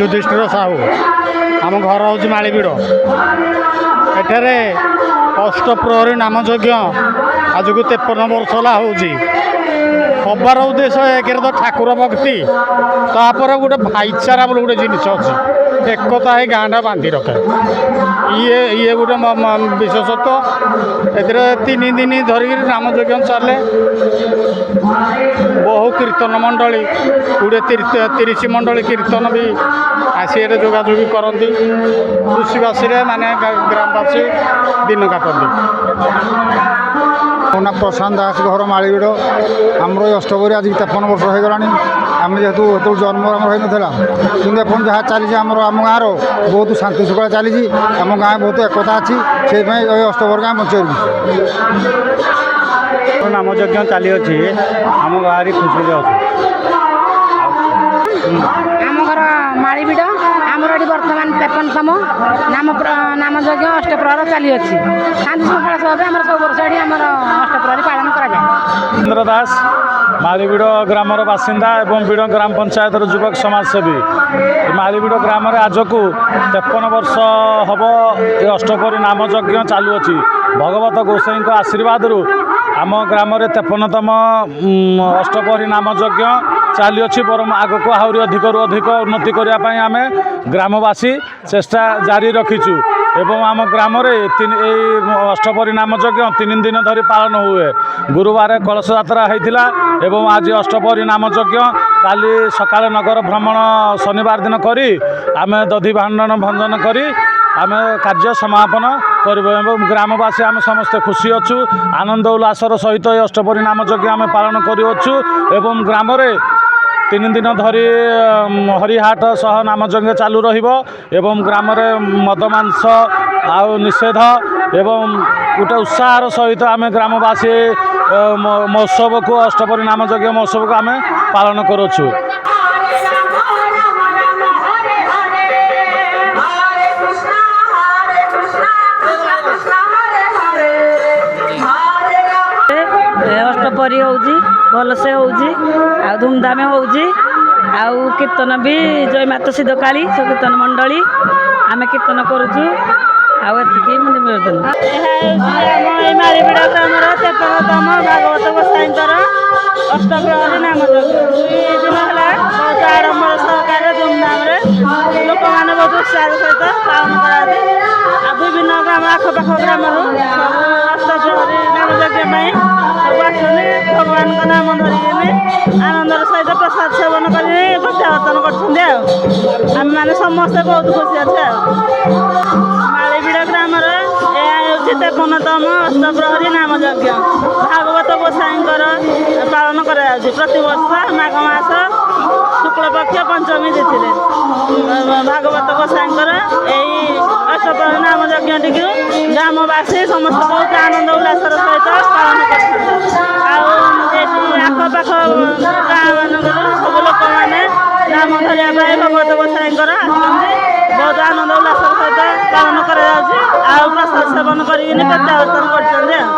युधिष्ठिर साहू आम घर हूँ मालीबिड़ एठारे अष्टप्रहरी नाम यज्ञ आज को 53 वर्ष है हबार उद्देश्य एक तो ठाकुर भक्ति तापर गोटे भाईचारा बोले गोटे जिनस अच्छी एकता ही गाँटा बांधि रखे ये गोटे विशेषत्व ए3 दिन धरिक नाम यज्ञ चले बहु कीर्तन मंडली गोटे 30 मंडली कीर्तन भी आसी जोगाजोगी करती खुशीबासी माने ग्रामवासी दिन काटती ना प्रशांत दास घर मालीबिड़ आमर अष्टपहरी आज 53 वर्ष हो गलानी आम जेहेतु जो जन्म आम रही नाला कि जहाँ चली आम गाँव बहुत शांति शुक्ला चली आम गाँव बहुत एकता अच्छी से अष्टपहरी गाँव बचाई नाम यज्ञ चली अच्छी आम गाँव खुशी आम घर मालीबिड़ आमर ये बर्तमान 53तम नाम यज्ञ अष्टप्रहर चली अच्छी शांति श्रृंखला भाव आम सब वर्ष ये आम अष्टप्रहरी पालन कराए। इंद्र दास मालीबिड़ ग्रामर बासिंदा एवं बिड़ ग्राम पंचायत युवक समाजसेवी मालीबिड़ ग्राम आज को 53 वर्ष हम ये अष्टप्रहरी नाम यज्ञ चालू अच्छी भगवत गोसाई आशीर्वाद आम ग्राम 53तम अष्टप्रहरी नाम यज्ञ चाली अच्छी बरम आग को आहरी अधिक अधिक उन्नति करने आम ग्रामवासी चेष्टा जारी रखीचु एवं आम ग्राम अष्टप्रहरी नाम यज्ञ 3 दिन धरी पालन हुए गुरुवार कलश यात्रा होता एवं आज अष्टप्रहरी नाम यज्ञ काली सकाले नगर भ्रमण शनिवार दिन करी आम दधि भांडन भंजन करी आम कार्य समापन कर ग्रामवासी आम समस्ते खुशी अच्छु आनंद उल्लासर सहित अष्टप्रहरी नाम यज्ञ आम पालन करुच्छू एवं ग्राम 3 दिन धरी हरिहाट सह नाम यज्ञ चालू एवं ग्राम मद मांस आउ निषेध एवं गोटे उत्साहर सहित आम ग्रामवासी महोत्सव को अष्टप्रहरी नाम यज्ञ महोत्सव को आम पालन करुच्छू। अष्टप्रहरी होउजी भलसे होउजी आ धूमधाम होउजी ଆଉ କୀର୍ତ୍ତନ ବି ଜୟ ମାତା ସିଦ୍ଧ କାଳୀ ସବୁ କୀର୍ତ୍ତନ ମଣ୍ଡଳୀ ଆମେ କୀର୍ତ୍ତନ କରୁଛୁ। ଆଉ ଏତିକି ମୁଁ ନିବେଦନ। ଏହା ହେଉଛି ଆମ ଏଇ ମାଳିବିଡ଼ ଗ୍ରାମର 53ତମ ଭାଗବତ ଗୋସାଇଙ୍କର ଅଷ୍ଟପ୍ରହରୀ ନାମ ଯଜ୍ଞ। 2 ଦିନ ହେଲା ବହୁତ ଆଡ଼ମ୍ବର ସହକାରେ ଧୁମଧାମରେ ଲୋକମାନେ ବହୁତ ଉତ୍ସାହର ସହିତ ପାଳନ କରାଯାଉଛି। ଆଉ ବିଭିନ୍ନ ଗ୍ରାମ ଆଖପାଖ ଗ୍ରାମରୁ ସବୁ ଅଷ୍ଟପ୍ରହରୀ ନାମ ଯଜ୍ଞ ପାଇଁ ସବୁ ଆସୁଛନ୍ତି। ଭଗବାନଙ୍କ ନାମ ଧରିକିନି ଆନନ୍ଦର ସହିତ ପ୍ରସାଦ ସେବନ କରି ପ୍ରତ୍ୟାବର୍ତ୍ତନ କରୁଛନ୍ତି। ଆଉ ଆମେମାନେ ସମସ୍ତେ ବହୁତ ଖୁସି ଅଛୁ। ଆଉ ମାଳିବିଡ଼ ଗ୍ରାମର ଏହା ହେଉଛି 53ତମ ଅଷ୍ଟପ୍ରହରୀ ନାମ ଯଜ୍ଞ। ଭାଗବତ ଗୋସାଇଙ୍କର ପାଳନ କରାଯାଉଛି ପ୍ରତିବର୍ଷ ମାଘ ମାସ ଶୁକ୍ଳପକ୍ଷ ପଞ୍ଚମୀ ତିଥିରେ ଭାଗବତ ଗୋସାଇଙ୍କର ଏହି ଅଷ୍ଟପ୍ରହରୀ ନାମ ଯଜ୍ଞଟିକୁ ଗ୍ରାମବାସୀ ସମସ୍ତେ ବହୁତ ଆନନ୍ଦ ଉଲ୍ଲାସର ସହିତ ପାଳନ କରୁଛନ୍ତି। ଆଉ ଏଠି ଆଖପାଖ ଗାଁମାନଙ୍କରୁ ସବୁ ଲୋକମାନେ ନାମ ଧରିବା ପାଇଁ ଭଗବତ ଗୋସାଇଙ୍କର ଆସୁଛନ୍ତି। ବହୁତ ଆନନ୍ଦ ଉଲ୍ଲାସର ସହିତ ପାଳନ କରାଯାଉଛି। ଆଉ ପ୍ରସାଦ ସେବନ କରିକିନି ପ୍ରତ୍ୟାବର୍ତ୍ତନ କରୁଛନ୍ତି। ଆଉ